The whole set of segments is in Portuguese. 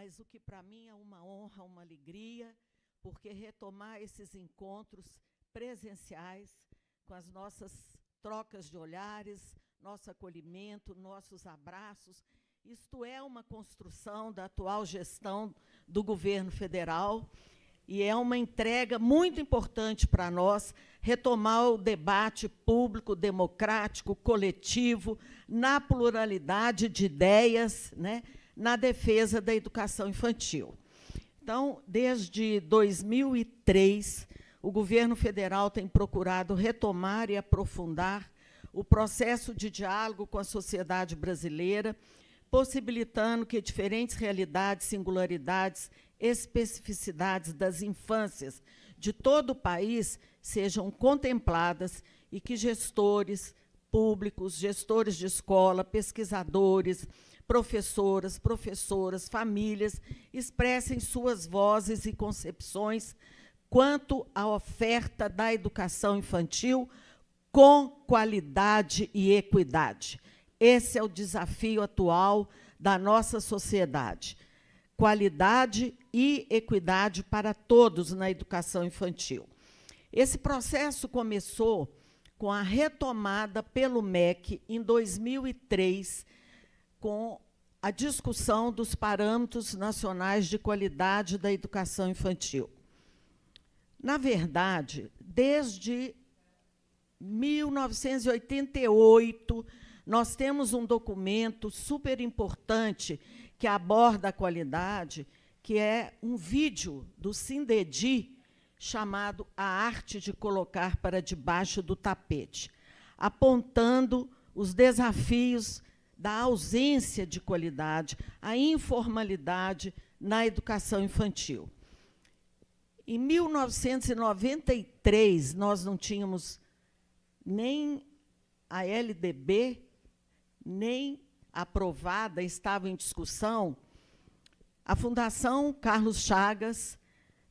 mas o que para mim é uma honra, uma alegria, porque retomar esses encontros presenciais, com as nossas trocas de olhares, nosso acolhimento, nossos abraços, isto é uma construção da atual gestão do governo federal e é uma entrega muito importante para nós retomar o debate público, democrático, coletivo, na pluralidade de ideias, né, na defesa da educação infantil. Então, desde 2003, o governo federal tem procurado retomar e aprofundar o processo de diálogo com a sociedade brasileira, possibilitando que diferentes realidades, singularidades, especificidades das infâncias de todo o país sejam contempladas e que gestores públicos, gestores de escola, pesquisadores, professoras, famílias, expressem suas vozes e concepções quanto à oferta da educação infantil com qualidade e equidade. Esse é o desafio atual da nossa sociedade. Qualidade e equidade para todos na educação infantil. Esse processo começou com a retomada pelo MEC, em 2003, com a discussão dos parâmetros nacionais de qualidade da educação infantil. Na verdade, desde 1988, nós temos um documento super importante que aborda a qualidade, que é um vídeo do Sindedi, chamado A Arte de Colocar para Debaixo do Tapete, apontando os desafios da ausência de qualidade, a informalidade na educação infantil. Em 1993, nós não tínhamos nem a LDB, nem aprovada, estava em discussão. A Fundação Carlos Chagas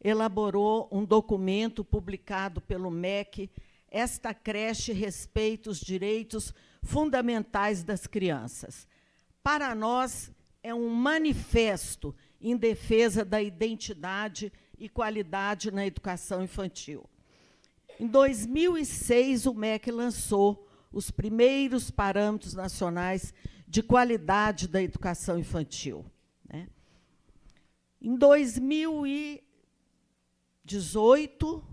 elaborou um documento publicado pelo MEC, Esta Creche Respeita os Direitos Fundamentais das Crianças. Para nós, é um manifesto em defesa da identidade e qualidade na educação infantil. Em 2006, o MEC lançou os primeiros parâmetros nacionais de qualidade da educação infantil, né? Em 2018,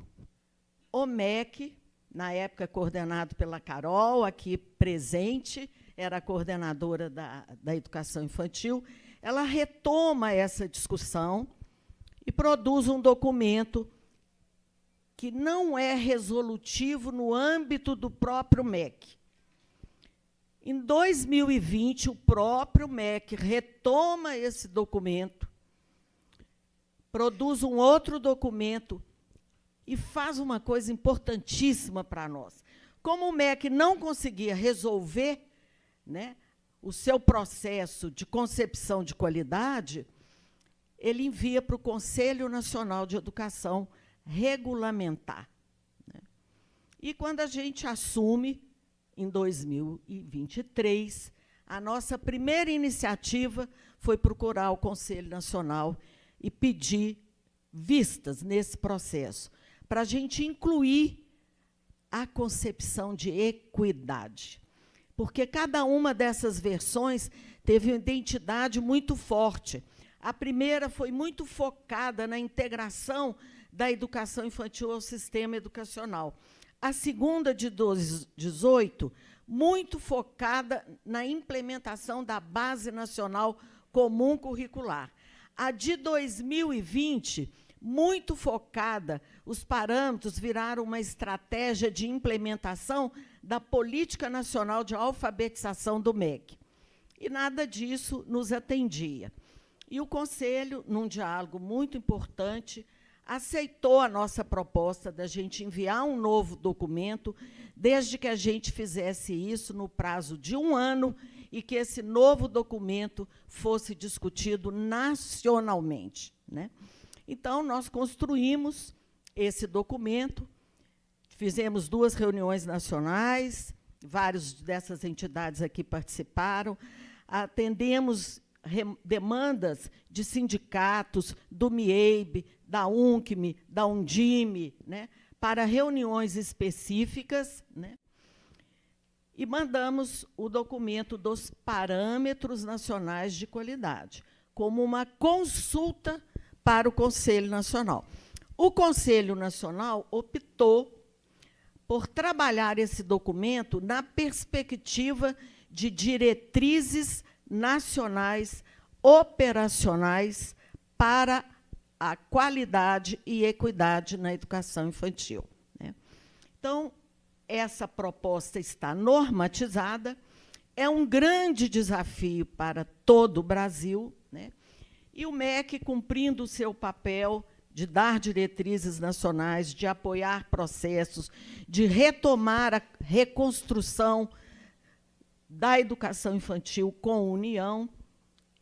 o MEC, na época coordenado pela Carol, aqui presente, era a coordenadora da educação infantil, ela retoma essa discussão e produz um documento que não é resolutivo no âmbito do próprio MEC. Em 2020, o próprio MEC retoma esse documento, produz um outro documento e faz uma coisa importantíssima para nós. Como o MEC não conseguia resolver, né, o seu processo de concepção de qualidade, ele envia para o Conselho Nacional de Educação regulamentar, né? E quando a gente assume, em 2023, a nossa primeira iniciativa foi procurar o Conselho Nacional e pedir vistas nesse processo, para a gente incluir a concepção de equidade. Porque cada uma dessas versões teve uma identidade muito forte. A primeira foi muito focada na integração da educação infantil ao sistema educacional. A segunda, de 2018, muito focada na implementação da Base Nacional Comum Curricular. A de 2020, muito focada, os parâmetros viraram uma estratégia de implementação da Política Nacional de Alfabetização do MEC. E nada disso nos atendia. E o Conselho, num diálogo muito importante, aceitou a nossa proposta da gente enviar um novo documento, desde que a gente fizesse isso no prazo de 1 ano e que esse novo documento fosse discutido nacionalmente, né? Então, nós construímos esse documento, fizemos 2 reuniões nacionais, várias dessas entidades aqui participaram, atendemos demandas de sindicatos, do MIEIB, da UNCME, da Undime, né, para reuniões específicas, né, e mandamos o documento dos parâmetros nacionais de qualidade, como uma consulta para o Conselho Nacional. O Conselho Nacional optou por trabalhar esse documento na perspectiva de diretrizes nacionais operacionais para a qualidade e equidade na educação infantil, né? Então, essa proposta está normatizada, é um grande desafio para todo o Brasil, né? E o MEC, cumprindo o seu papel de dar diretrizes nacionais, de apoiar processos, de retomar a reconstrução da educação infantil com união,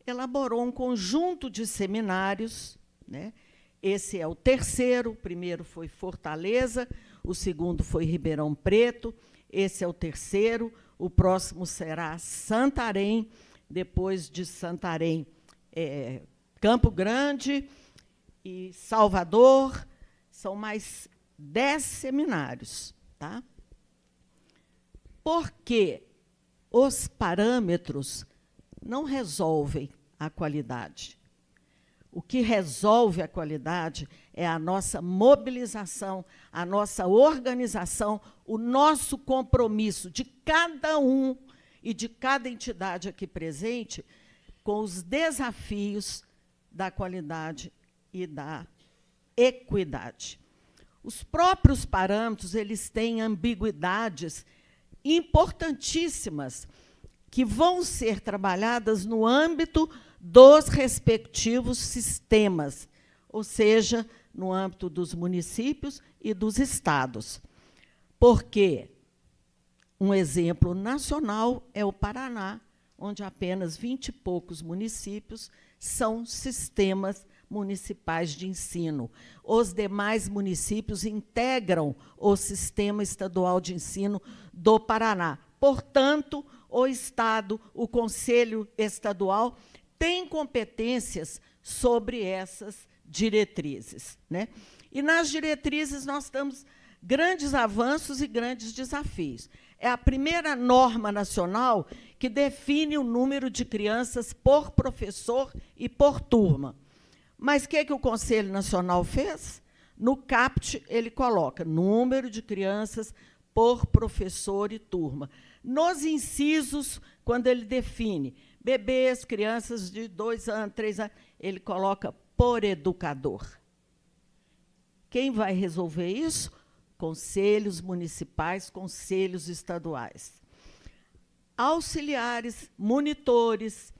elaborou um conjunto de seminários, né? Esse é o terceiro, o primeiro foi Fortaleza, o segundo foi Ribeirão Preto, esse é o terceiro, o próximo será Santarém, depois de Santarém, Campo Grande e Salvador, são mais 10 seminários. Tá? Porque os parâmetros não resolvem a qualidade. O que resolve a qualidade é a nossa mobilização, a nossa organização, o nosso compromisso de cada um e de cada entidade aqui presente com os desafios da qualidade e da equidade. Os próprios parâmetros, eles têm ambiguidades importantíssimas que vão ser trabalhadas no âmbito dos respectivos sistemas, ou seja, no âmbito dos municípios e dos estados. Porque um exemplo nacional é o Paraná, onde apenas 20 e poucos municípios são sistemas municipais de ensino. Os demais municípios integram o Sistema Estadual de Ensino do Paraná. Portanto, o Estado, o Conselho Estadual, tem competências sobre essas diretrizes, né? E nas diretrizes nós temos grandes avanços e grandes desafios. É a primeira norma nacional que define o número de crianças por professor e por turma. Mas o que o Conselho Nacional fez? No CAPT, ele coloca número de crianças por professor e turma. Nos incisos, quando ele define bebês, crianças de 2 anos, 3 anos, ele coloca por educador. Quem vai resolver isso? Conselhos municipais, conselhos estaduais. Auxiliares, monitores,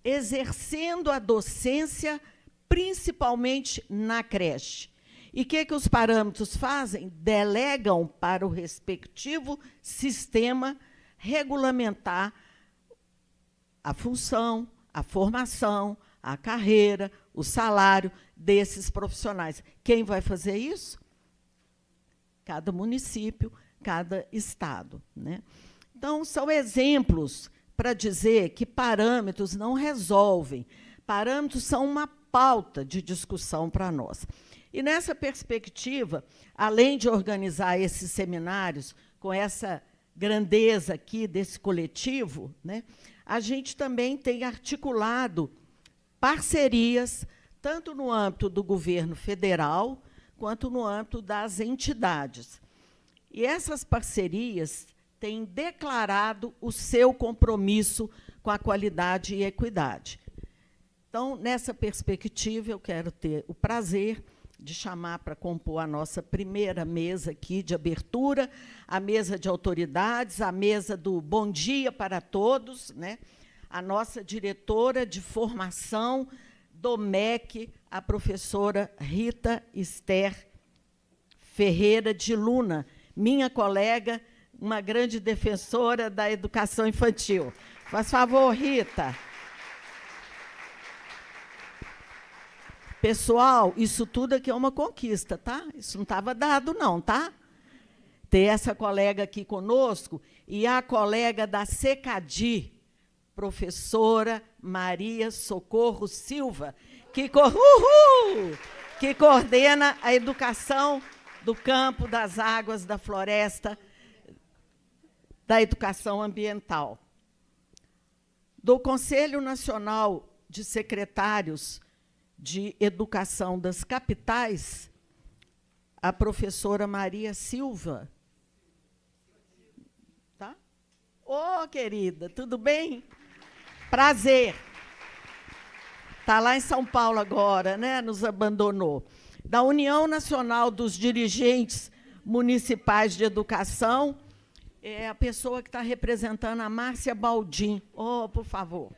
exercendo a docência, principalmente na creche. E o que os parâmetros fazem? Delegam para o respectivo sistema regulamentar a função, a formação, a carreira, o salário desses profissionais. Quem vai fazer isso? Cada município, cada estado, né? Então, são exemplos para dizer que parâmetros não resolvem. Parâmetros são uma pauta de discussão para nós. E, nessa perspectiva, além de organizar esses seminários com essa grandeza aqui desse coletivo, né, a gente também tem articulado parcerias, tanto no âmbito do governo federal, quanto no âmbito das entidades. E essas parcerias têm declarado o seu compromisso com a qualidade e equidade. Então, nessa perspectiva, eu quero ter o prazer de chamar para compor a nossa primeira mesa aqui de abertura, a mesa de autoridades, a mesa do Bom Dia para Todos, né? A nossa diretora de formação do MEC, a professora Rita Esther Ferreira de Luna, minha colega, uma grande defensora da educação infantil. Faz favor, Rita. Pessoal, isso tudo aqui é uma conquista, tá? Isso não estava dado, não, tá? Ter essa colega aqui conosco e a colega da Secadi, professora Maria Socorro Silva, que coordena a educação do campo, das águas, da floresta, da educação ambiental. Do Conselho Nacional de Secretários de Educação das Capitais, a professora Maria Silva. Tá? Ô, querida, tudo bem? Prazer. Está lá em São Paulo agora, né? Nos abandonou. Da União Nacional dos Dirigentes Municipais de Educação, é a pessoa que está representando a Márcia Baldin. Oh, por favor.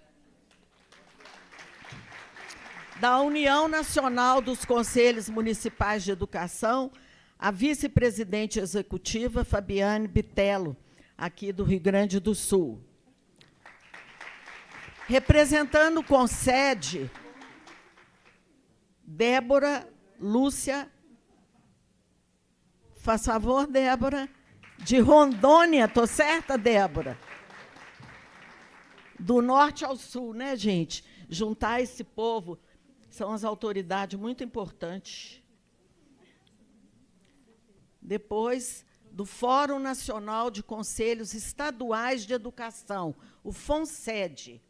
Da União Nacional dos Conselhos Municipais de Educação, a vice-presidente executiva, Fabiane Bitello, aqui do Rio Grande do Sul. Representando o CONSED, Débora Lúcia, faz favor, Débora, de Rondônia, estou certa, Débora? Do norte ao sul, né, gente? Juntar esse povo, são as autoridades muito importantes. Depois, do Fórum Nacional de Conselhos Estaduais de Educação, o FONSED.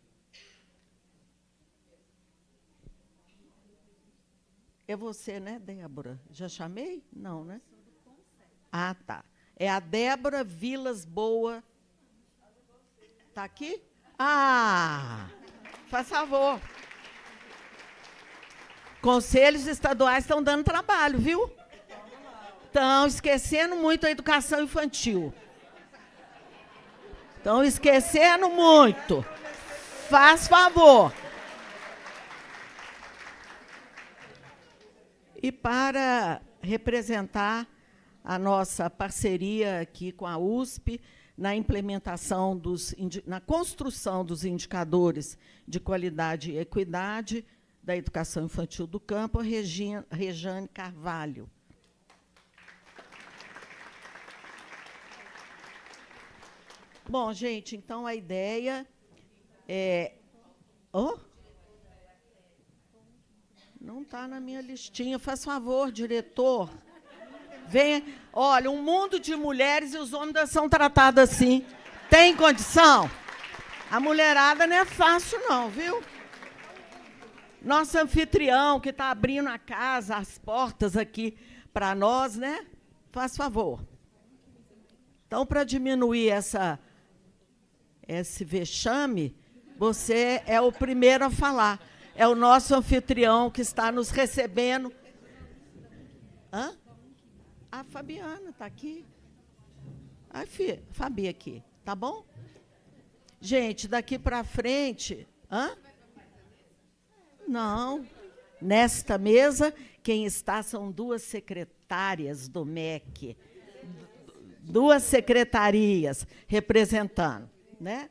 É você, né, Débora? Já chamei? Não, né? Ah, tá. É a Débora Vilas Boa. Está aqui? Ah, faz favor. Conselhos estaduais estão dando trabalho, viu? Estão esquecendo muito a educação infantil. Estão esquecendo muito. Faz favor. E para representar a nossa parceria aqui com a USP, na implementação na construção dos indicadores de qualidade e equidade da educação infantil do campo, a Rejane Carvalho. Bom, gente, então a ideia é... Oh? Não está na minha listinha. Faz favor, diretor. Venha. Olha, um mundo de mulheres e os homens são tratados assim. Tem condição? A mulherada não é fácil, não, viu? Nosso anfitrião, que está abrindo a casa, as portas aqui para nós, né? Faz favor. Então, para diminuir esse vexame, você é o primeiro a falar. É o nosso anfitrião que está nos recebendo. Hã? A Fabiana está aqui. A Fabi aqui, tá bom? Gente, daqui para frente... Hã? Não. Nesta mesa, quem está são duas secretárias do MEC. Duas secretarias representando, né?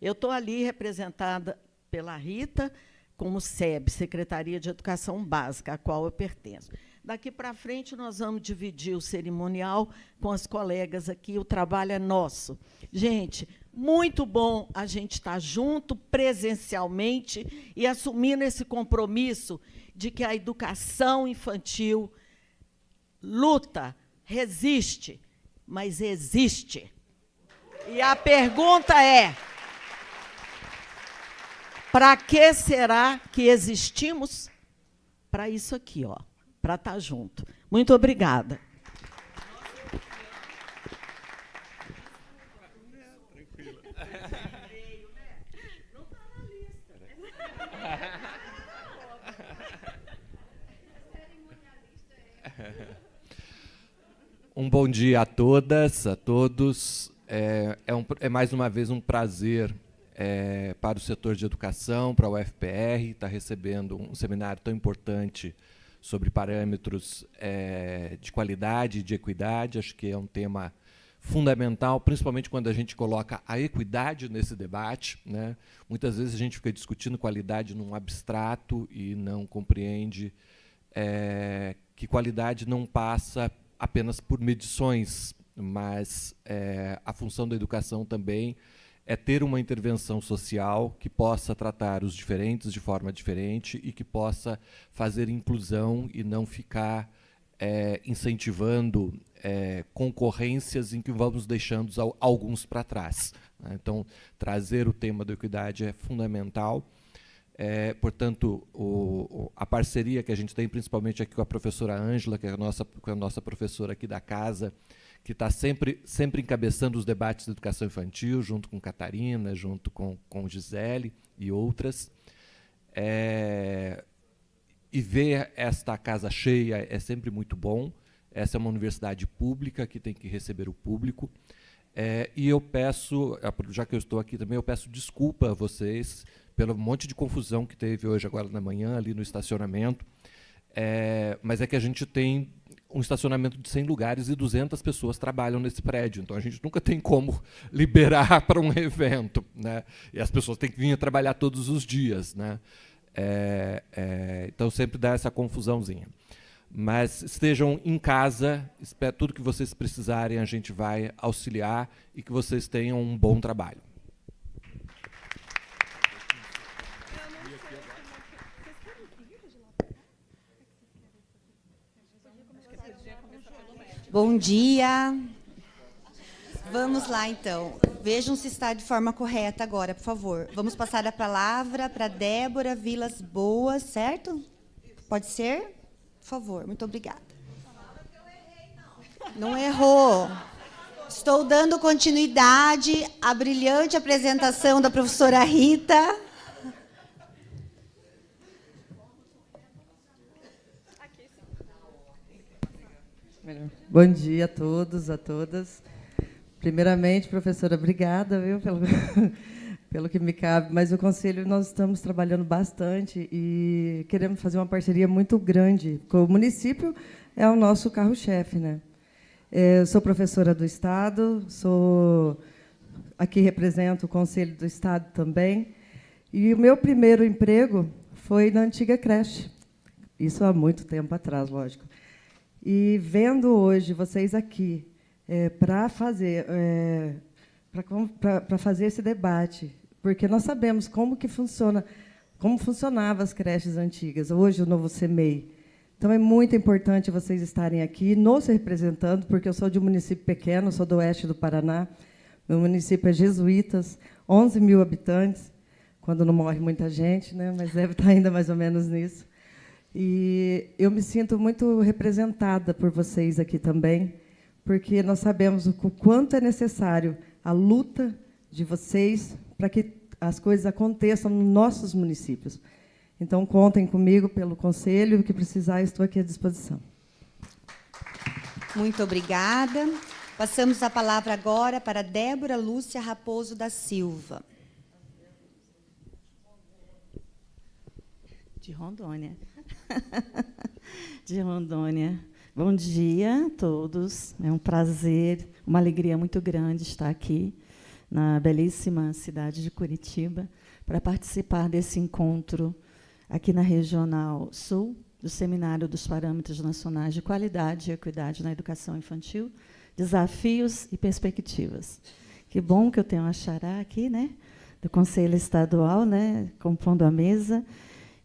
Eu estou ali representada pela Rita, como SEB, Secretaria de Educação Básica, a qual eu pertenço. Daqui para frente, nós vamos dividir o cerimonial com as colegas aqui, o trabalho é nosso. Gente, muito bom a gente estar junto presencialmente e assumindo esse compromisso de que a educação infantil luta, resiste, mas existe. E a pergunta é: para que será que existimos? Para isso aqui, ó, para estar junto. Muito obrigada. Um bom dia a todas, a todos. É mais uma vez um prazer para o setor de educação, para a UFPR, estar recebendo um seminário tão importante sobre parâmetros de qualidade e de equidade. Acho que é um tema fundamental, principalmente quando a gente coloca a equidade nesse debate, né? Muitas vezes a gente fica discutindo qualidade num abstrato e não compreende que qualidade não passa apenas por medições, mas a função da educação também é ter uma intervenção social que possa tratar os diferentes de forma diferente e que possa fazer inclusão e não ficar incentivando concorrências em que vamos deixando alguns para trás, né? Então, trazer o tema da equidade é fundamental. Portanto, a parceria que a gente tem, principalmente aqui com a professora Ângela, que é a nossa professora aqui da casa, que está sempre encabeçando os debates de educação infantil, junto com Catarina, junto com Gisele e outras. E ver esta casa cheia é sempre muito bom. Essa é uma universidade pública que tem que receber o público. E eu peço, já que eu estou aqui também, eu peço desculpa a vocês pelo monte de confusão que teve hoje, agora na manhã, ali no estacionamento. Mas é que a gente tem um estacionamento de 100 lugares e 200 pessoas trabalham nesse prédio. Então, a gente nunca tem como liberar para um evento, né? E as pessoas têm que vir trabalhar todos os dias, né? Então, sempre dá essa confusãozinha. Mas estejam em casa, tudo que vocês precisarem, a gente vai auxiliar e que vocês tenham um bom trabalho. Bom dia. Vamos lá, então. Vejam se está de forma correta agora, por favor. Vamos passar a palavra para Débora Vilas Boas, certo? Pode ser? Por favor, muito obrigada. Não errou. Estou dando continuidade à brilhante apresentação da professora Rita. Bom dia a todos, a todas. Primeiramente, professora, obrigada, viu, pelo que me cabe, mas o Conselho nós estamos trabalhando bastante e queremos fazer uma parceria muito grande, porque o município é o nosso carro-chefe, né? Eu sou professora do Estado, aqui represento o Conselho do Estado também, e o meu primeiro emprego foi na antiga creche, isso há muito tempo atrás, lógico. E vendo hoje vocês aqui para fazer esse debate, porque nós sabemos como funcionavam as creches antigas, hoje o novo CEMEI. Então, é muito importante vocês estarem aqui, nos representando, porque eu sou de um município pequeno, sou do oeste do Paraná, meu município é Jesuítas, 11 mil habitantes, quando não morre muita gente, né? Mas deve estar ainda mais ou menos nisso. E eu me sinto muito representada por vocês aqui também, porque nós sabemos o quanto é necessário a luta de vocês para que as coisas aconteçam nos nossos municípios. Então, contem comigo pelo Conselho, o que precisar, estou aqui à disposição. Muito obrigada. Passamos a palavra agora para Débora Lúcia Raposo da Silva. De Rondônia. De Rondônia. Bom dia a todos. É um prazer, uma alegria muito grande estar aqui na belíssima cidade de Curitiba para participar desse encontro aqui na Regional Sul, do Seminário dos Parâmetros Nacionais de Qualidade e Equidade na Educação Infantil, Desafios e Perspectivas. Que bom que eu tenho a xará aqui, né, do Conselho Estadual, né, compondo a mesa.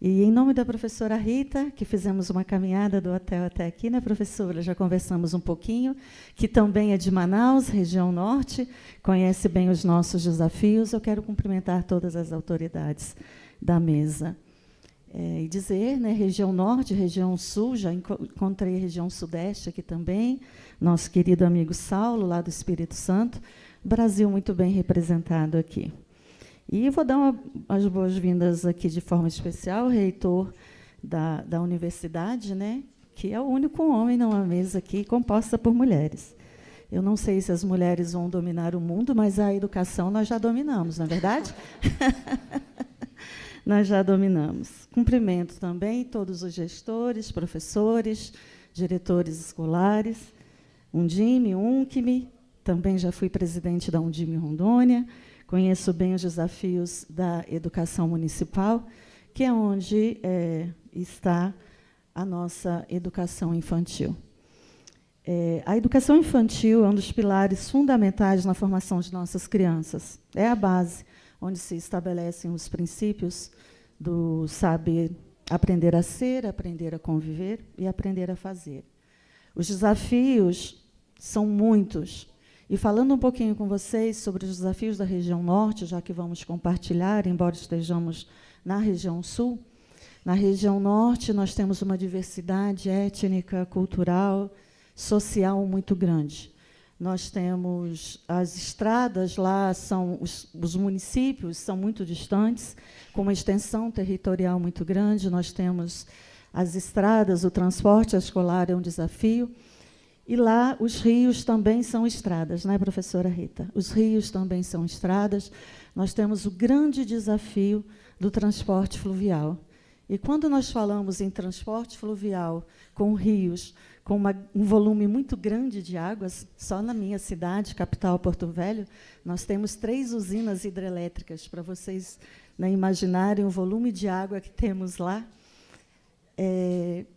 E, em nome da professora Rita, que fizemos uma caminhada do hotel até aqui, né, professora? Já conversamos um pouquinho, que também é de Manaus, região norte, conhece bem os nossos desafios. Eu quero cumprimentar todas as autoridades da mesa. E dizer, né, região norte, região sul, já encontrei a região sudeste aqui também, nosso querido amigo Saulo, lá do Espírito Santo, Brasil muito bem representado aqui. E vou dar as boas-vindas aqui de forma especial ao reitor da universidade, né, que é o único homem numa mesa aqui composta por mulheres. Eu não sei se as mulheres vão dominar o mundo, mas a educação nós já dominamos, não é verdade? Nós já dominamos. Cumprimento também todos os gestores, professores, diretores escolares, Undime, Uncime, também já fui presidente da Undime Rondônia, conheço bem os desafios da educação municipal, que é onde está a nossa educação infantil. A educação infantil é um dos pilares fundamentais na formação de nossas crianças. É a base onde se estabelecem os princípios do saber aprender a ser, aprender a conviver e aprender a fazer. Os desafios são muitos. E falando um pouquinho com vocês sobre os desafios da região norte, já que vamos compartilhar, embora estejamos na região sul, na região norte nós temos uma diversidade étnica, cultural, social muito grande. Nós temos as estradas lá, os municípios são muito distantes, com uma extensão territorial muito grande. Nós temos as estradas, o transporte escolar é um desafio. E lá os rios também são estradas, não é, professora Rita? Os rios também são estradas. Nós temos o grande desafio do transporte fluvial. E quando nós falamos em transporte fluvial com rios, com um volume muito grande de águas, só na minha cidade, capital Porto Velho, nós temos 3 usinas hidrelétricas, para vocês, né, imaginarem o volume de água que temos lá.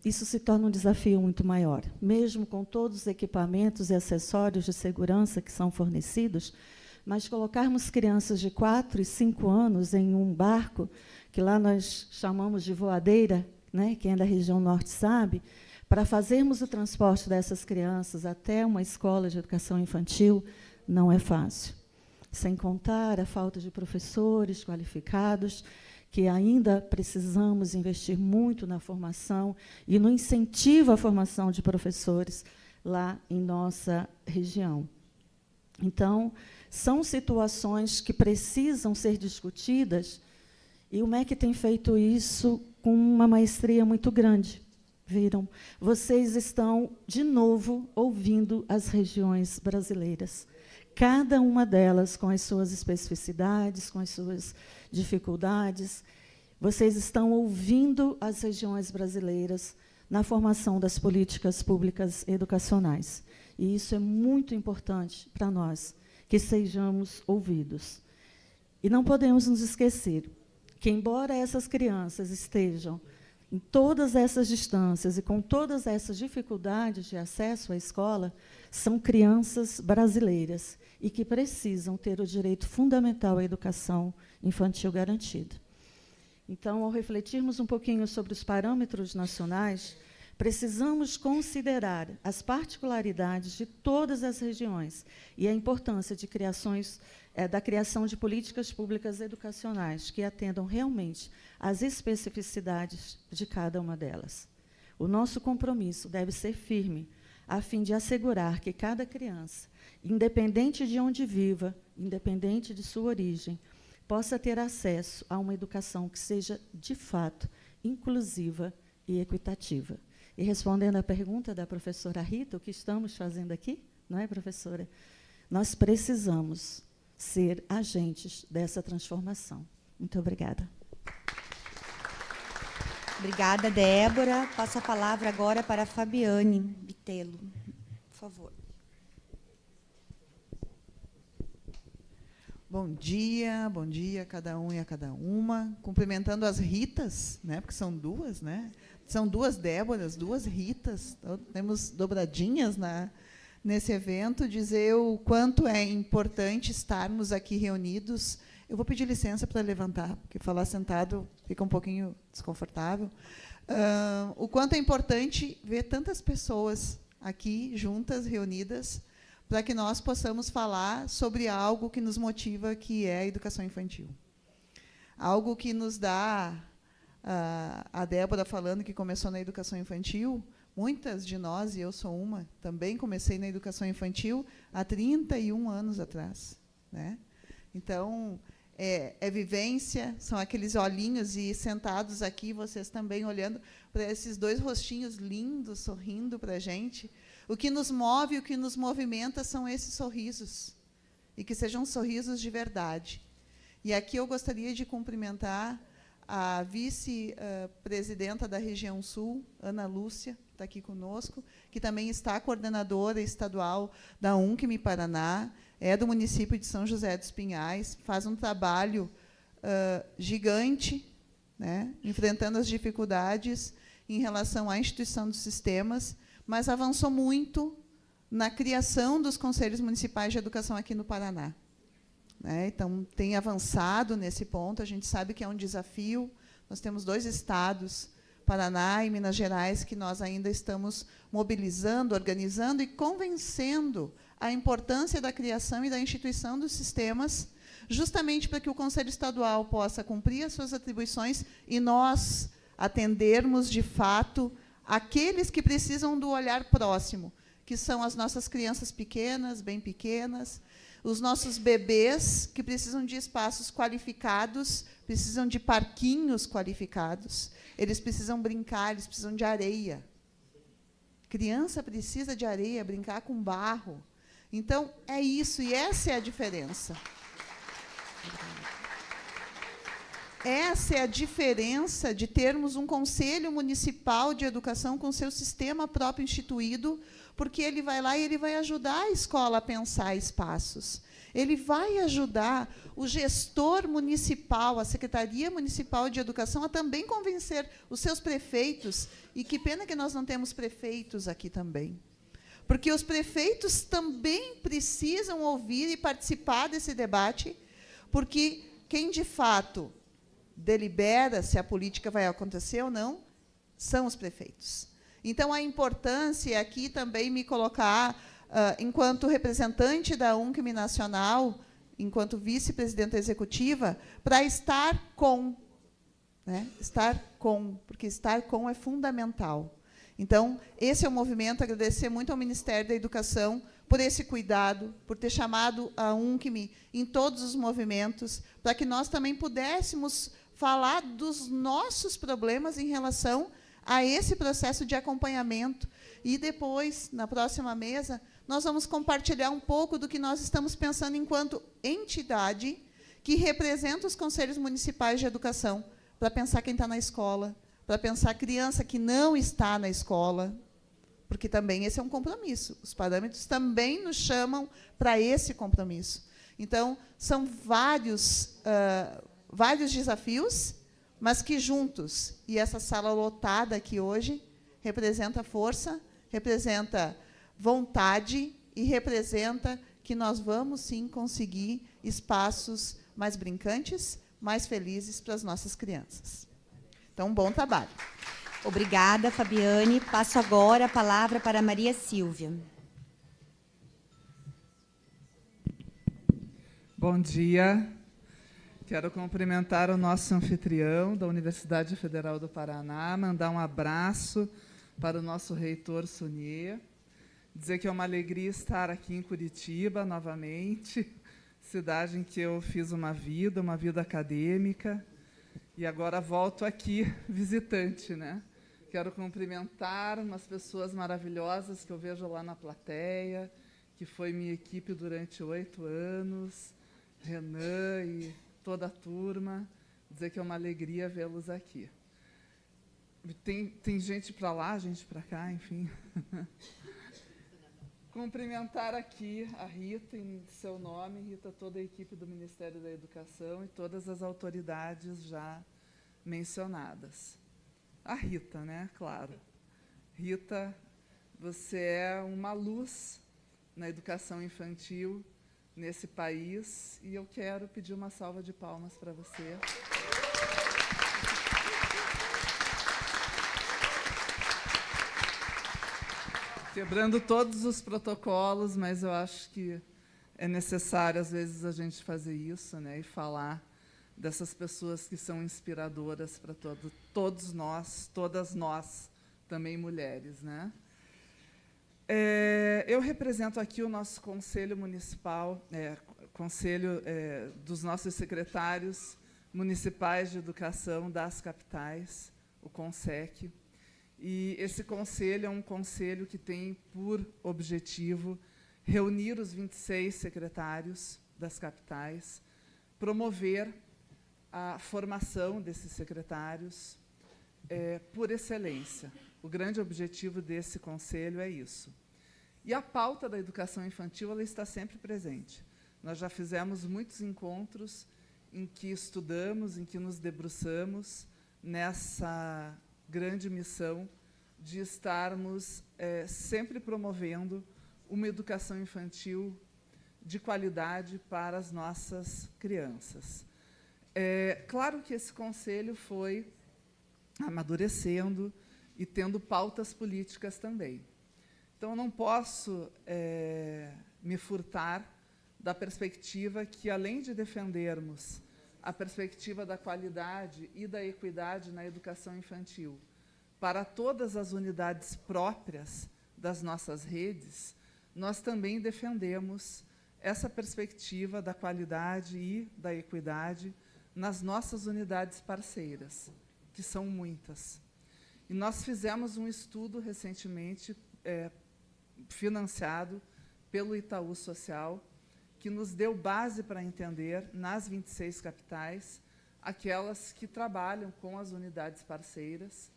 Isso se torna um desafio muito maior. Mesmo com todos os equipamentos e acessórios de segurança que são fornecidos, mas colocarmos crianças de 4 e 5 anos em um barco, que lá nós chamamos de voadeira, né, quem é da região norte sabe, para fazermos o transporte dessas crianças até uma escola de educação infantil, não é fácil. Sem contar a falta de professores qualificados, que ainda precisamos investir muito na formação e no incentivo à formação de professores lá em nossa região. Então, são situações que precisam ser discutidas, e o MEC tem feito isso com uma maestria muito grande. Viram? Vocês estão, de novo, ouvindo as regiões brasileiras. Cada uma delas com as suas especificidades, com as suas dificuldades. Vocês estão ouvindo as regiões brasileiras na formação das políticas públicas educacionais. E isso é muito importante para nós, que sejamos ouvidos. E não podemos nos esquecer que, embora essas crianças estejam em todas essas distâncias e com todas essas dificuldades de acesso à escola, são crianças brasileiras e que precisam ter o direito fundamental à educação infantil garantida. Então, ao refletirmos um pouquinho sobre os parâmetros nacionais, precisamos considerar as particularidades de todas as regiões e a importância de da criação de políticas públicas educacionais que atendam realmente às especificidades de cada uma delas. O nosso compromisso deve ser firme, a fim de assegurar que cada criança, independente de onde viva, independente de sua origem, possa ter acesso a uma educação que seja, de fato, inclusiva e equitativa. E respondendo à pergunta da professora Rita, o que estamos fazendo aqui, não é, professora? Nós precisamos ser agentes dessa transformação. Muito obrigada. Obrigada, Débora. Passo a palavra agora para a Fabiane Bitelo. Por favor. Bom dia a cada um e a cada uma. Cumprimentando as Ritas, né, porque são duas, né? São 2 Déboras, 2 Ritas. Então, temos dobradinhas nesse evento. Dizer o quanto é importante estarmos aqui reunidos. Eu vou pedir licença para levantar, porque falar sentado fica um pouquinho desconfortável. O quanto é importante ver tantas pessoas aqui juntas, reunidas, para que nós possamos falar sobre algo que nos motiva, que é a educação infantil. Algo que nos dá, a Débora falando que começou na educação infantil, muitas de nós, e eu sou uma, também comecei na educação infantil há 31 anos atrás, né? Então, é vivência, são aqueles olhinhos, e sentados aqui, vocês também olhando para esses 2 rostinhos lindos, sorrindo para a gente. O que nos move, o que nos movimenta são esses sorrisos, e que sejam sorrisos de verdade. E aqui eu gostaria de cumprimentar a vice-presidenta da região sul, Ana Lúcia, que está aqui conosco, que também está coordenadora estadual da UNCM Paraná, é do município de São José dos Pinhais, faz um trabalho gigante, né, enfrentando as dificuldades em relação à instituição dos sistemas, mas avançou muito na criação dos conselhos municipais de educação aqui no Paraná. Né? Então, tem avançado nesse ponto, a gente sabe que é um desafio. Nós temos 2 estados, Paraná e Minas Gerais, que nós ainda estamos mobilizando, organizando e convencendo a importância da criação e da instituição dos sistemas, justamente para que o Conselho Estadual possa cumprir as suas atribuições e nós atendermos, de fato, aqueles que precisam do olhar próximo, que são as nossas crianças pequenas, bem pequenas, os nossos bebês, que precisam de espaços qualificados, precisam de parquinhos qualificados, eles precisam brincar, eles precisam de areia. Criança precisa de areia, brincar com barro. Então, é isso, e essa é a diferença. Essa é a diferença de termos um Conselho Municipal de Educação com seu sistema próprio instituído, porque ele vai lá e ele vai ajudar a escola a pensar espaços. Ele vai ajudar o gestor municipal, a Secretaria Municipal de Educação, a também convencer os seus prefeitos, e que pena que nós não temos prefeitos aqui também, porque os prefeitos também precisam ouvir e participar desse debate, porque quem, de fato, delibera se a política vai acontecer ou não são os prefeitos. Então, a importância aqui também me colocar, enquanto representante da UNCM Nacional, enquanto vice-presidenta executiva, para estar com, né? Estar com, porque estar com é fundamental. Então, esse é o movimento, agradecer muito ao Ministério da Educação por esse cuidado, por ter chamado a UNCM em todos os movimentos, para que nós também pudéssemos falar dos nossos problemas em relação a esse processo de acompanhamento. E depois, na próxima mesa, nós vamos compartilhar um pouco do que nós estamos pensando enquanto entidade que representa os conselhos municipais de educação, para pensar quem está na escola, para pensar a criança que não está na escola, porque também esse é um compromisso. Os parâmetros também nos chamam para esse compromisso. Então, são vários desafios, mas que juntos, e essa sala lotada aqui hoje, representa força, representa vontade e representa que nós vamos, sim, conseguir espaços mais brincantes, mais felizes para as nossas crianças. Então, bom trabalho. Obrigada, Fabiane. Passo agora a palavra para Maria Silvia. Bom dia. Quero cumprimentar o nosso anfitrião da Universidade Federal do Paraná, mandar um abraço para o nosso reitor Sunier, dizer que é uma alegria estar aqui em Curitiba novamente, cidade em que eu fiz uma vida acadêmica, e agora volto aqui visitante, né? Quero cumprimentar umas pessoas maravilhosas que eu vejo lá na plateia, que foi minha equipe durante 8 anos, Renan e toda a turma, dizer que é uma alegria vê-los aqui. Tem gente para lá, gente para cá, enfim. Cumprimentar aqui a Rita, em seu nome, Rita, toda a equipe do Ministério da Educação e todas as autoridades já mencionadas. A Rita, né? Claro. Rita, você é uma luz na educação infantil nesse país, e eu quero pedir uma salva de palmas para você. Quebrando todos os protocolos, mas eu acho que é necessário, às vezes, a gente fazer isso, né, e falar dessas pessoas que são inspiradoras para todos nós, todas nós, também mulheres, né? Eu represento aqui o nosso Conselho Municipal, dos nossos secretários municipais de educação das capitais, o CONSEC. E esse conselho é um conselho que tem por objetivo reunir os 26 secretários das capitais, promover a formação desses secretários por excelência. O grande objetivo desse conselho é isso. E a pauta da educação infantil ela está sempre presente. Nós já fizemos muitos encontros em que estudamos, em que nos debruçamos nessa grande missão de estarmos sempre promovendo uma educação infantil de qualidade para as nossas crianças. Claro que esse conselho foi amadurecendo e tendo pautas políticas também. Então, eu não posso me furtar da perspectiva que, além de defendermos a perspectiva da qualidade e da equidade na educação infantil para todas as unidades próprias das nossas redes, nós também defendemos essa perspectiva da qualidade e da equidade nas nossas unidades parceiras, que são muitas. E nós fizemos um estudo recentemente, financiado pelo Itaú Social, que nos deu base para entender, nas 26 capitais, aquelas que trabalham com as unidades parceiras,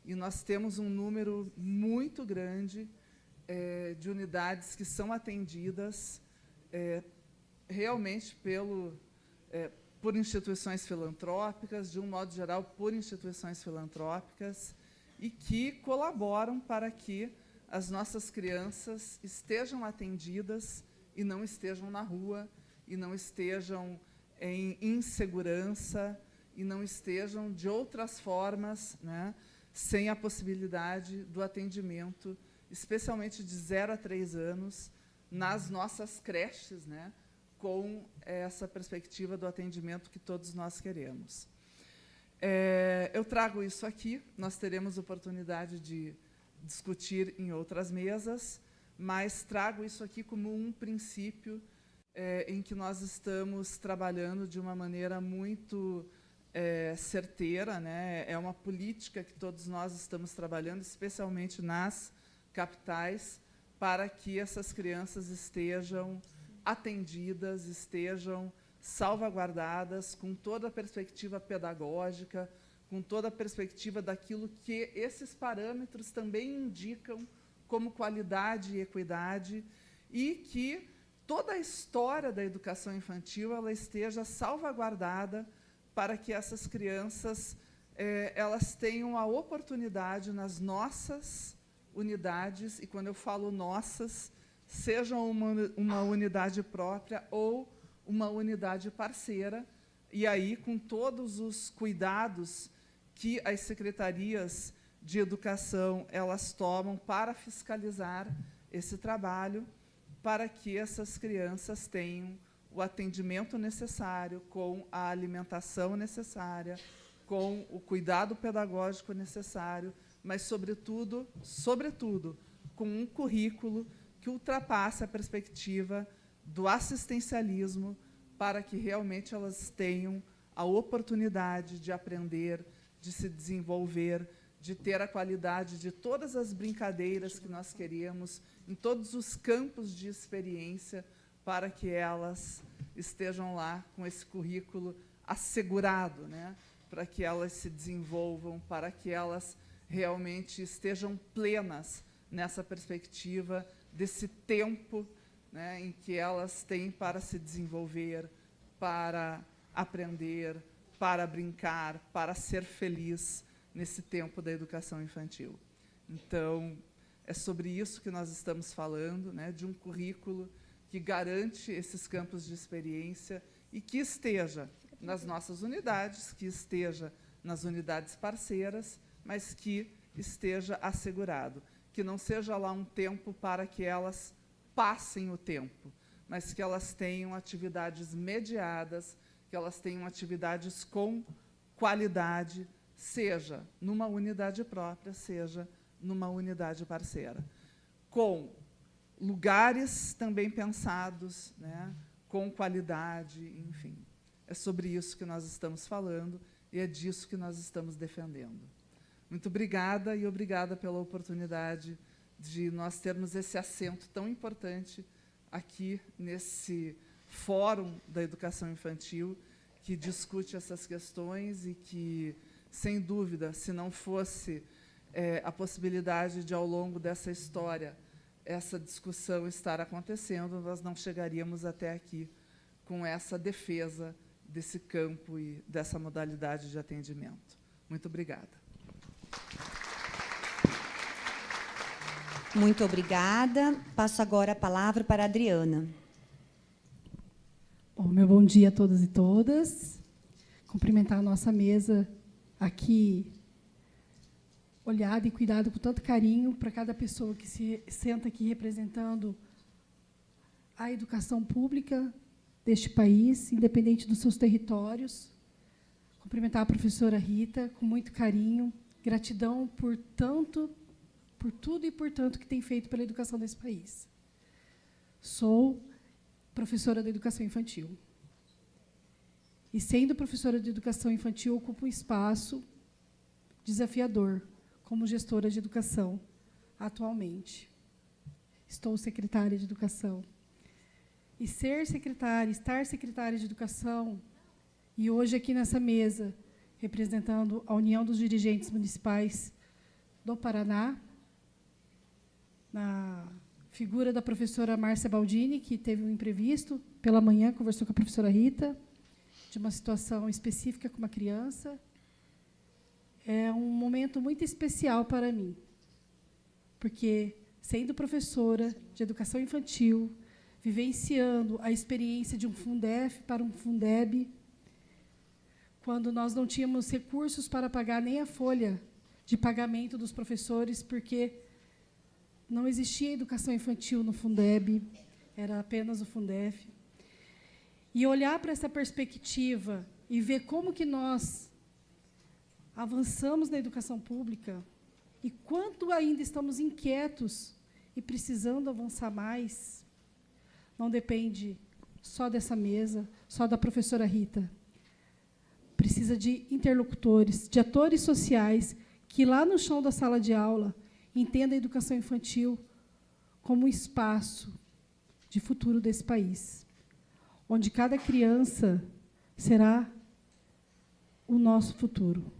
e nós temos um número muito grande de unidades que são atendidas realmente por instituições filantrópicas, de um modo geral, por instituições filantrópicas, e que colaboram para que as nossas crianças estejam atendidas e não estejam na rua, e não estejam em insegurança, e não estejam, de outras formas, né, sem a possibilidade do atendimento, especialmente de 0 a 3 anos, nas nossas creches, né, com essa perspectiva do atendimento que todos nós queremos. Eu trago isso aqui, nós teremos oportunidade de discutir em outras mesas, mas trago isso aqui como um princípio em que nós estamos trabalhando de uma maneira muito certeira, né? É uma política que todos nós estamos trabalhando, especialmente nas capitais, para que essas crianças estejam atendidas, estejam salvaguardadas, com toda a perspectiva pedagógica, com toda a perspectiva daquilo que esses parâmetros também indicam como qualidade e equidade, e que toda a história da educação infantil ela esteja salvaguardada para que essas crianças elas tenham a oportunidade nas nossas unidades, e quando eu falo nossas, sejam uma unidade própria ou uma unidade parceira, e aí com todos os cuidados que as secretarias de educação elas tomam para fiscalizar esse trabalho, para que essas crianças tenham o atendimento necessário, com a alimentação necessária, com o cuidado pedagógico necessário, mas, sobretudo, com um currículo que ultrapasse a perspectiva do assistencialismo, para que realmente elas tenham a oportunidade de aprender, de se desenvolver, de ter a qualidade de todas as brincadeiras que nós queríamos, em todos os campos de experiência, para que elas estejam lá com esse currículo assegurado, né? Para que elas se desenvolvam, para que elas realmente estejam plenas nessa perspectiva desse tempo, né, em que elas têm para se desenvolver, para aprender, para brincar, para ser feliz nesse tempo da educação infantil. Então, é sobre isso que nós estamos falando, né, de um currículo que garante esses campos de experiência e que esteja nas nossas unidades, que esteja nas unidades parceiras, mas que esteja assegurado, que não seja lá um tempo para que elas passem o tempo, mas que elas tenham atividades mediadas, que elas tenham atividades com qualidade, seja numa unidade própria, seja numa unidade parceira, com lugares também pensados, né, com qualidade, enfim. É sobre isso que nós estamos falando e é disso que nós estamos defendendo. Muito obrigada, e obrigada pela oportunidade de nós termos esse assento tão importante aqui nesse Fórum da Educação Infantil, que discute essas questões e que, sem dúvida, se não fosse a possibilidade de, ao longo dessa história, essa discussão estar acontecendo, nós não chegaríamos até aqui com essa defesa desse campo e dessa modalidade de atendimento. Muito obrigada. Muito obrigada. Passo agora a palavra para a Adriana. Bom, meu bom dia a todas e todas. Cumprimentar a nossa mesa aqui, olhada e cuidado com tanto carinho para cada pessoa que se senta aqui representando a educação pública deste país, independente dos seus territórios. Cumprimentar a professora Rita com muito carinho, gratidão por tudo e por tanto que tem feito pela educação desse país. Sou professora de educação infantil. E, sendo professora de educação infantil, ocupo um espaço desafiador como gestora de educação atualmente. Estou secretária de educação. E ser secretária, estar secretária de educação, e hoje aqui nessa mesa, representando a União dos Dirigentes Municipais do Paraná, na figura da professora Márcia Baldini, que teve um imprevisto pela manhã, conversou com a professora Rita, de uma situação específica com uma criança. É um momento muito especial para mim, porque, sendo professora de educação infantil, vivenciando a experiência de um Fundef para um Fundeb, quando nós não tínhamos recursos para pagar nem a folha de pagamento dos professores, porque não existia educação infantil no Fundeb, era apenas o Fundef. E olhar para essa perspectiva e ver como que nós avançamos na educação pública e quanto ainda estamos inquietos e precisando avançar mais, não depende só dessa mesa, só da professora Rita. Precisa de interlocutores, de atores sociais que, lá no chão da sala de aula, entendam a educação infantil como um espaço de futuro desse país, onde cada criança será o nosso futuro.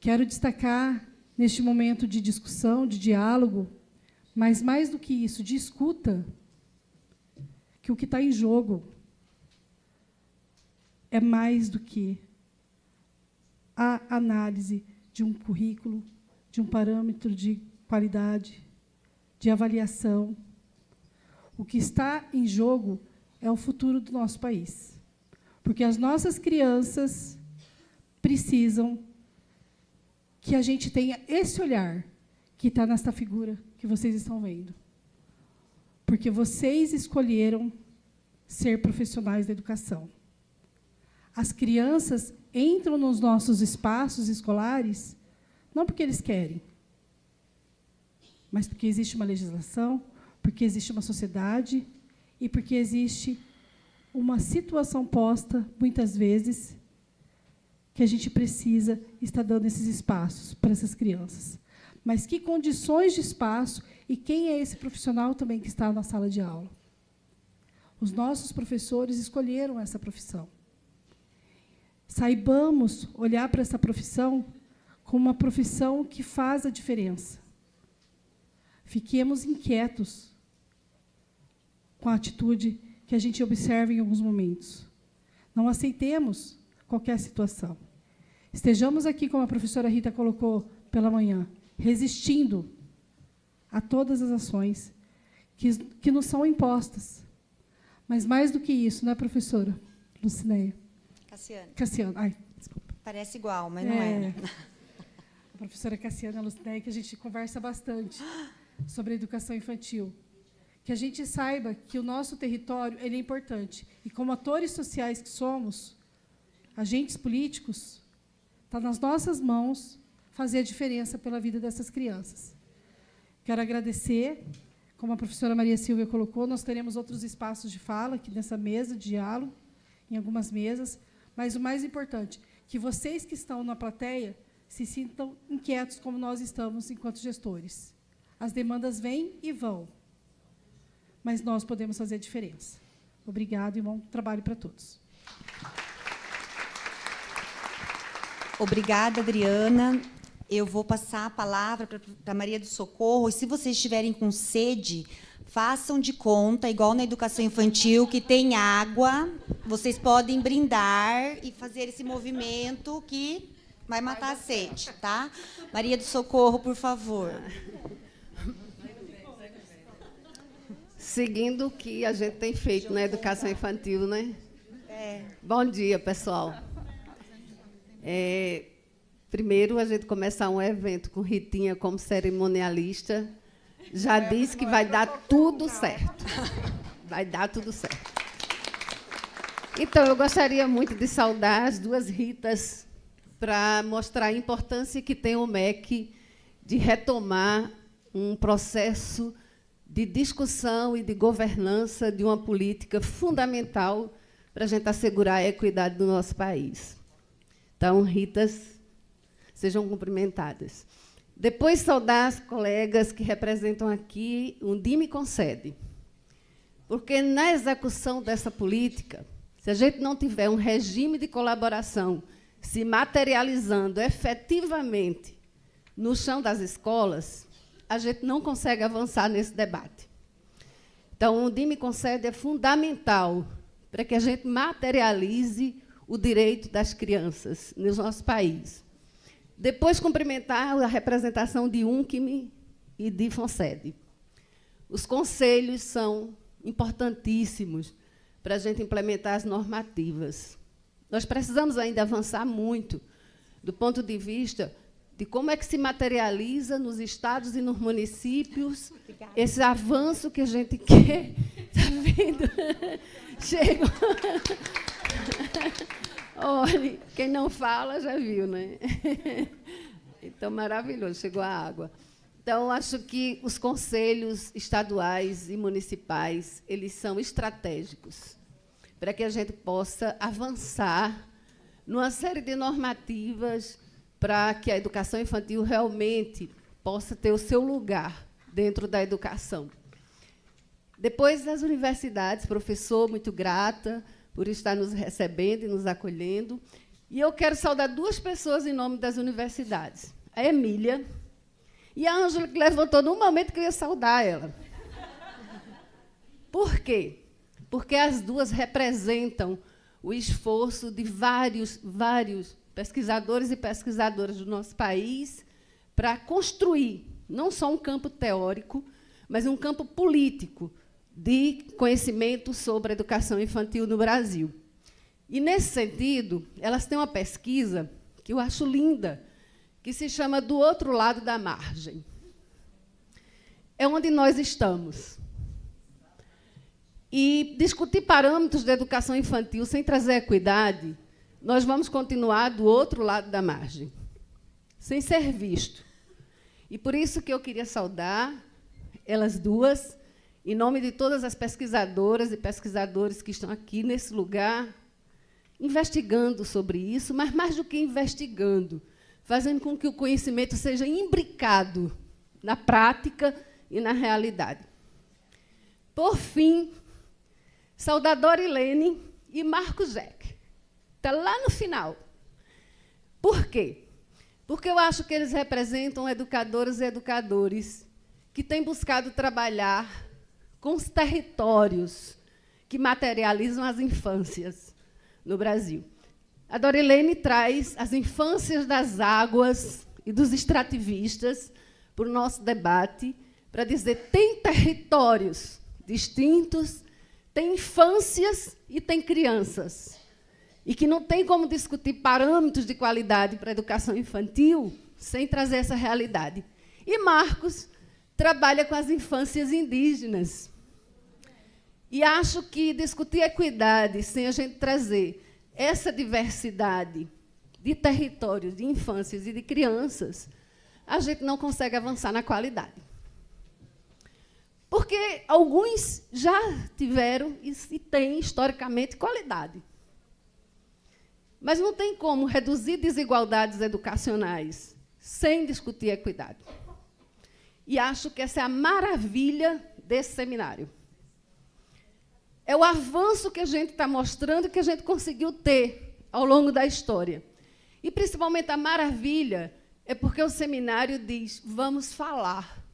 Quero destacar, neste momento de discussão, de diálogo, mas, mais do que isso, de escuta, que o que está em jogo é mais do que a análise de um currículo, de um parâmetro de qualidade, de avaliação. O que está em jogo é o futuro do nosso país. Porque as nossas crianças precisam que a gente tenha esse olhar que está nesta figura que vocês estão vendo. Porque vocês escolheram ser profissionais da educação. As crianças entram nos nossos espaços escolares não porque eles querem, mas porque existe uma legislação, porque existe uma sociedade e porque existe uma situação posta, muitas vezes, que a gente precisa estar dando esses espaços para essas crianças. Mas que condições de espaço e quem é esse profissional também que está na sala de aula? Os nossos professores escolheram essa profissão. Saibamos olhar para essa profissão como uma profissão que faz a diferença. Fiquemos inquietos com a atitude que a gente observa em alguns momentos. Não aceitemos qualquer situação. Estejamos aqui, como a professora Rita colocou pela manhã, resistindo a todas as ações que nos são impostas. Mas, mais do que isso, não é, professora Lucinéia? Cassiana. Ai, desculpa. Parece igual, mas não é. A professora Cassiana Lucinéia, que a gente conversa bastante sobre a educação infantil. Que a gente saiba que o nosso território ele é importante. E, como atores sociais que somos, agentes políticos, está nas nossas mãos fazer a diferença pela vida dessas crianças. Quero agradecer, como a professora Maria Silvia colocou, nós teremos outros espaços de fala aqui nessa mesa, de diálogo, em algumas mesas, mas o mais importante, que vocês que estão na plateia se sintam inquietos como nós estamos enquanto gestores. As demandas vêm e vão, mas nós podemos fazer a diferença. Obrigado e bom trabalho para todos. Obrigada, Adriana. Eu vou passar a palavra para Maria do Socorro. E, se vocês estiverem com sede, façam de conta, igual na educação infantil, que tem água. Vocês podem brindar e fazer esse movimento que vai matar a sede, tá? Maria do Socorro, por favor. seguindo o que a gente tem feito na educação infantil, né? Bom dia, pessoal. Primeiro, a gente começar um evento com Ritinha como cerimonialista, já disse que vai dar tudo certo. Vai dar tudo certo. Então, eu gostaria muito de saudar as duas Ritas para mostrar a importância que tem o MEC de retomar um processo de discussão e de governança de uma política fundamental para a gente assegurar a equidade do nosso país. Então, Ritas, sejam cumprimentadas. Depois, saudar as colegas que representam aqui o DIME Concede, porque, na execução dessa política, se a gente não tiver um regime de colaboração se materializando efetivamente no chão das escolas, a gente não consegue avançar nesse debate. Então, o DIME Concede é fundamental para que a gente materialize o direito das crianças no nosso país. Depois, cumprimentar a representação de UNCME e de FONSED. Os conselhos são importantíssimos para a gente implementar as normativas. Nós precisamos ainda avançar muito do ponto de vista de como é que se materializa nos estados e nos municípios esse avanço que a gente quer. Está vendo? Chega. Olha, quem não fala já viu, né? Então, maravilhoso, chegou a água. Então, acho que os conselhos estaduais e municipais, eles são estratégicos para que a gente possa avançar numa série de normativas para que a educação infantil realmente possa ter o seu lugar dentro da educação. Depois, as universidades, professor, muito grata por estar nos recebendo e nos acolhendo. E eu quero saudar duas pessoas em nome das universidades. A Emília e a Ângela, que levantou no momento que eu ia saudar ela. Por quê? Porque as duas representam o esforço de vários pesquisadores e pesquisadoras do nosso país para construir não só um campo teórico, mas um campo político de conhecimento sobre a educação infantil no Brasil. E, nesse sentido, elas têm uma pesquisa que eu acho linda, que se chama Do Outro Lado da Margem. É onde nós estamos. E discutir parâmetros da educação infantil sem trazer equidade, nós vamos continuar do outro lado da margem, sem ser visto. E por isso que eu queria saudar elas duas, em nome de todas as pesquisadoras e pesquisadores que estão aqui nesse lugar, investigando sobre isso, mas, mais do que investigando, fazendo com que o conhecimento seja imbricado na prática e na realidade. Por fim, saudar Dorilene e Marcos Jeck. Está lá no final. Por quê? Porque eu acho que eles representam educadoras e educadores que têm buscado trabalhar com os territórios que materializam as infâncias no Brasil. A Dorilene traz as infâncias das águas e dos extrativistas para o nosso debate, para dizer tem territórios distintos, tem infâncias e tem crianças, e que não tem como discutir parâmetros de qualidade para a educação infantil sem trazer essa realidade. E Marcos trabalha com as infâncias indígenas. E acho que discutir equidade sem a gente trazer essa diversidade de territórios, de infâncias e de crianças, a gente não consegue avançar na qualidade. Porque alguns já tiveram e têm, historicamente, qualidade. Mas não tem como reduzir desigualdades educacionais sem discutir equidade. E acho que essa é a maravilha desse seminário. É o avanço que a gente está mostrando que a gente conseguiu ter ao longo da história. E, principalmente, a maravilha é porque o seminário diz, vamos falar,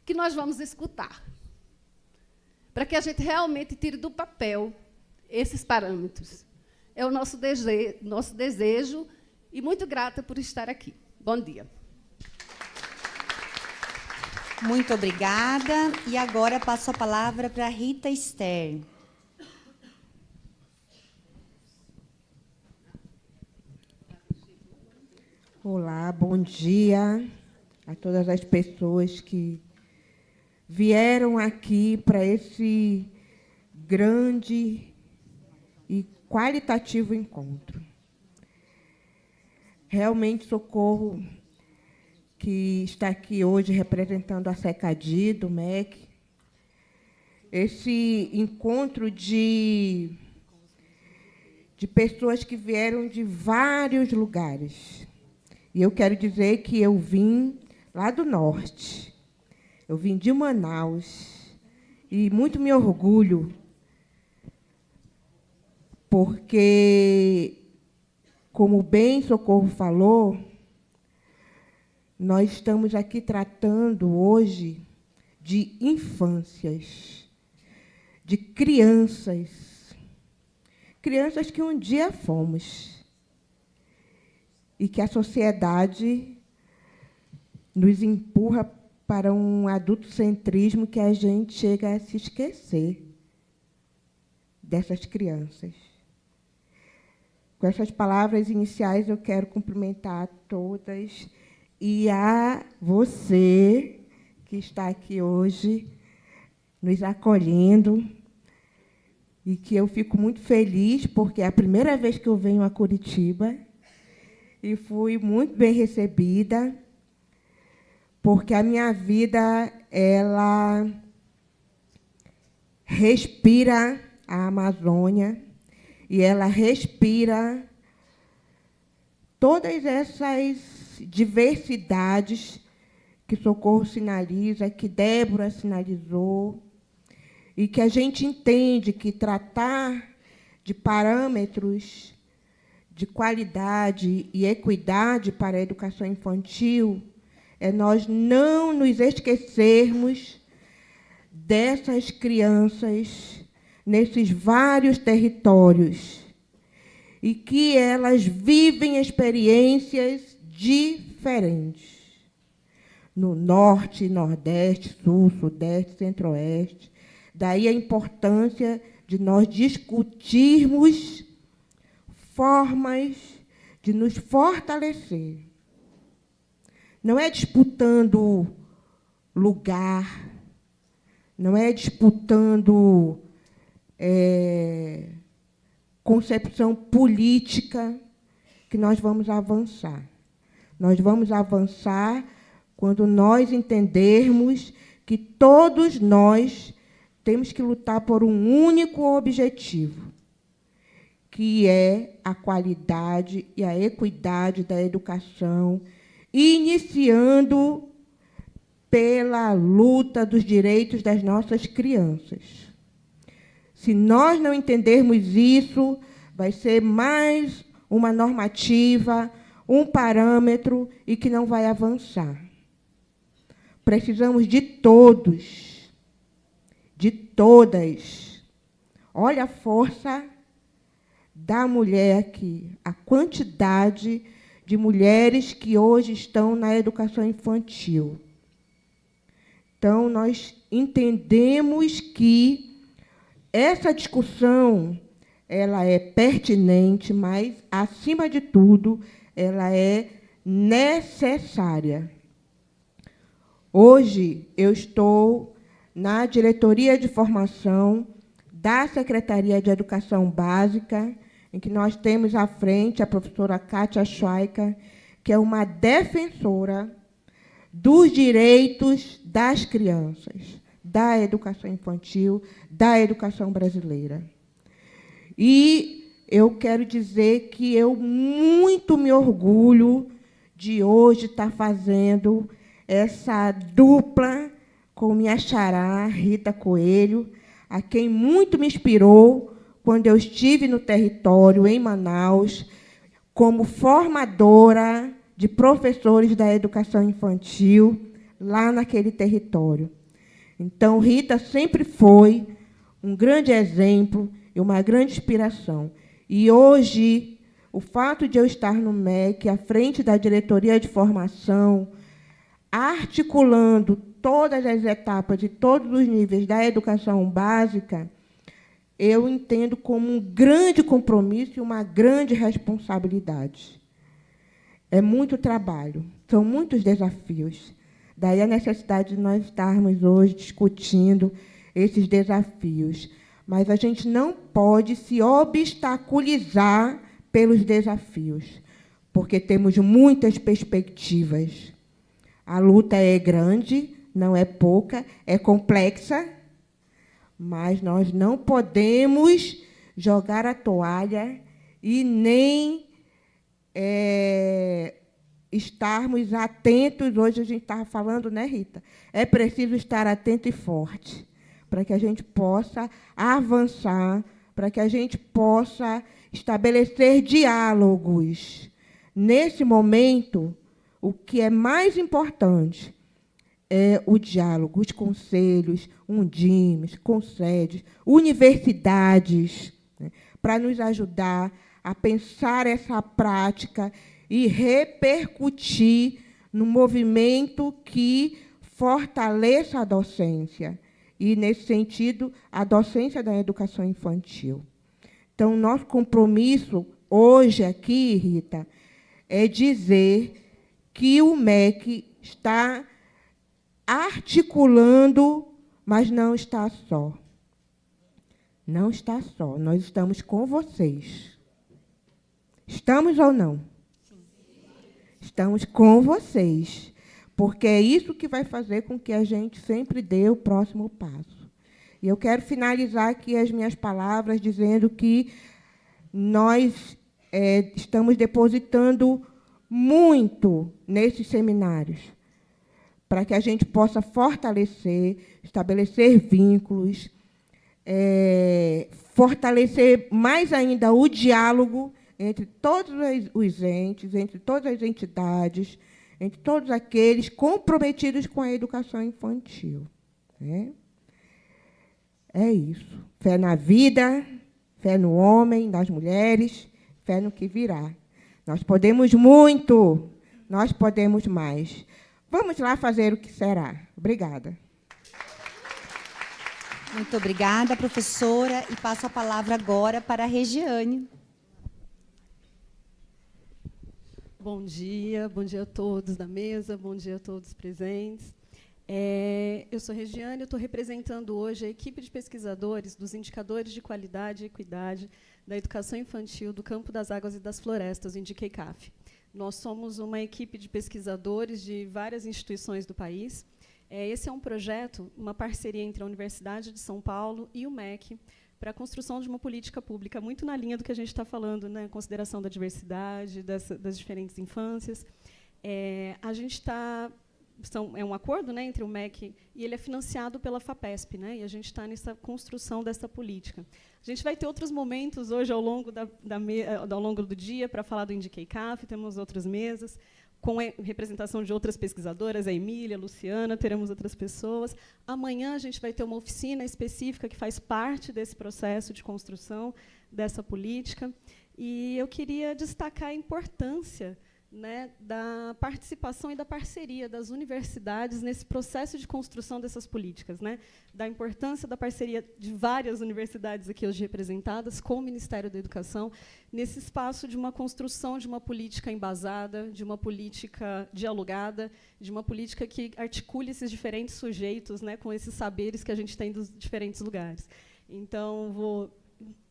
que nós vamos escutar, para que a gente realmente tire do papel esses parâmetros. É o nosso desejo e muito grata por estar aqui. Bom dia. Muito obrigada. E agora passo a palavra para a Rita Esther. Olá, bom dia a todas as pessoas que vieram aqui para esse grande e qualitativo encontro. Realmente, Socorro, que está aqui hoje representando a SECADI do MEC, esse encontro de pessoas que vieram de vários lugares. E eu quero dizer que eu vim lá do norte, eu vim de Manaus, e muito me orgulho, porque, como bem Socorro falou, nós estamos aqui tratando hoje de infâncias, de crianças, crianças que um dia fomos, e que a sociedade nos empurra para um adultocentrismo que a gente chega a se esquecer dessas crianças. Com essas palavras iniciais, eu quero cumprimentar a todas e a você que está aqui hoje nos acolhendo, e que eu fico muito feliz, porque é a primeira vez que eu venho a Curitiba, e fui muito bem recebida, porque a minha vida, ela respira a Amazônia, e ela respira todas essas diversidades que Socorro sinaliza, que Débora sinalizou, e que a gente entende que tratar de parâmetros de qualidade e equidade para a educação infantil é nós não nos esquecermos dessas crianças nesses vários territórios, e que elas vivem experiências diferentes. No norte, nordeste, sul, sudeste, centro-oeste. Daí a importância de nós discutirmos formas de nos fortalecer. Não é disputando lugar, não é disputando concepção política que nós vamos avançar. Nós vamos avançar quando nós entendermos que todos nós temos que lutar por um único objetivo, que é a qualidade e a equidade da educação, iniciando pela luta dos direitos das nossas crianças. Se nós não entendermos isso, vai ser mais uma normativa, um parâmetro, e que não vai avançar. Precisamos de todos, de todas. Olha a força da mulher aqui, a quantidade de mulheres que hoje estão na educação infantil. Então, nós entendemos que essa discussão, ela é pertinente, mas, acima de tudo, ela é necessária. Hoje, eu estou na diretoria de formação da Secretaria de Educação Básica, em que nós temos à frente a professora Kátia Schweiker, que é uma defensora dos direitos das crianças, da educação infantil, da educação brasileira. E eu quero dizer que eu muito me orgulho de hoje estar fazendo essa dupla com minha xará, Rita Coelho, a quem muito me inspirou quando eu estive no território, em Manaus, como formadora de professores da educação infantil, lá naquele território. Então, Rita sempre foi um grande exemplo e uma grande inspiração. E, hoje, o fato de eu estar no MEC, à frente da diretoria de formação, articulando todas as etapas e todos os níveis da educação básica, eu entendo como um grande compromisso e uma grande responsabilidade. É muito trabalho, são muitos desafios. Daí a necessidade de nós estarmos hoje discutindo esses desafios. Mas a gente não pode se obstaculizar pelos desafios, porque temos muitas perspectivas. A luta é grande, não é pouca, é complexa, mas nós não podemos jogar a toalha e nem estarmos atentos. Hoje a gente estava falando, né, Rita? É preciso estar atento e forte para que a gente possa avançar, para que a gente possa estabelecer diálogos. Nesse momento, o que é mais importante é o diálogo, os conselhos, undimes, conselhos, universidades, né, para nos ajudar a pensar essa prática e repercutir no movimento que fortaleça a docência. E, nesse sentido, a docência da educação infantil. Então, nosso compromisso hoje aqui, Rita, é dizer que o MEC está articulando, mas não está só. Não está só. Nós estamos com vocês. Estamos ou não? Estamos com vocês, porque é isso que vai fazer com que a gente sempre dê o próximo passo. E eu quero finalizar aqui as minhas palavras dizendo que nós estamos depositando muito nesses seminários, para que a gente possa fortalecer, estabelecer vínculos, fortalecer mais ainda o diálogo entre todos os entes, entre todas as entidades, entre todos aqueles comprometidos com a educação infantil. Né? É isso. Fé na vida, fé no homem, nas mulheres, fé no que virá. Nós podemos muito, nós podemos mais. Vamos lá fazer o que será. Obrigada. Muito obrigada, professora. E passo a palavra agora para a Regiane. Bom dia a todos da mesa, bom dia a todos presentes. Eu sou Regiane, eu estou representando hoje a equipe de pesquisadores dos indicadores de qualidade e equidade da educação infantil do Campo das Águas e das Florestas, o INDICEICAF. Nós somos uma equipe de pesquisadores de várias instituições do país. Esse é um projeto, uma parceria entre a Universidade de São Paulo e o MEC, para a construção de uma política pública, muito na linha do que a gente está falando, né, consideração da diversidade, das diferentes infâncias. A gente está... É um acordo, né, entre o MEC e ele é financiado pela FAPESP, né, e a gente está nessa construção dessa política. A gente vai ter outros momentos hoje ao longo, ao longo do dia para falar do INDICEICAF, temos outras mesas, com representação de outras pesquisadoras, a Emília, a Luciana, teremos outras pessoas. Amanhã a gente vai ter uma oficina específica que faz parte desse processo de construção dessa política. E eu queria destacar a importância, né, da participação e da parceria das universidades nesse processo de construção dessas políticas, né, da importância da parceria de várias universidades aqui hoje representadas com o Ministério da Educação, nesse espaço de uma construção de uma política embasada, de uma política dialogada, de uma política que articule esses diferentes sujeitos, né, com esses saberes que a gente tem dos diferentes lugares. Então, vou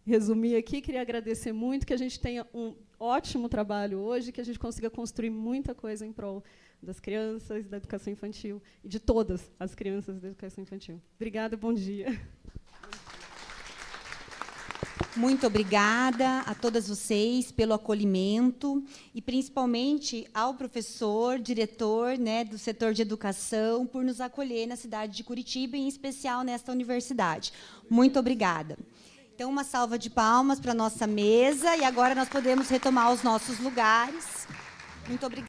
resumir aqui, queria agradecer muito, que a gente tenha um ótimo trabalho hoje, que a gente consiga construir muita coisa em prol das crianças, da educação infantil, e de todas as crianças da educação infantil. Obrigada, bom dia. Muito obrigada a todas vocês pelo acolhimento e, principalmente, ao professor, diretor, né, do setor de educação, por nos acolher na cidade de Curitiba, em especial nesta universidade. Muito obrigada. Então, uma salva de palmas para a nossa mesa, e agora nós podemos retomar os nossos lugares. Muito obrigada.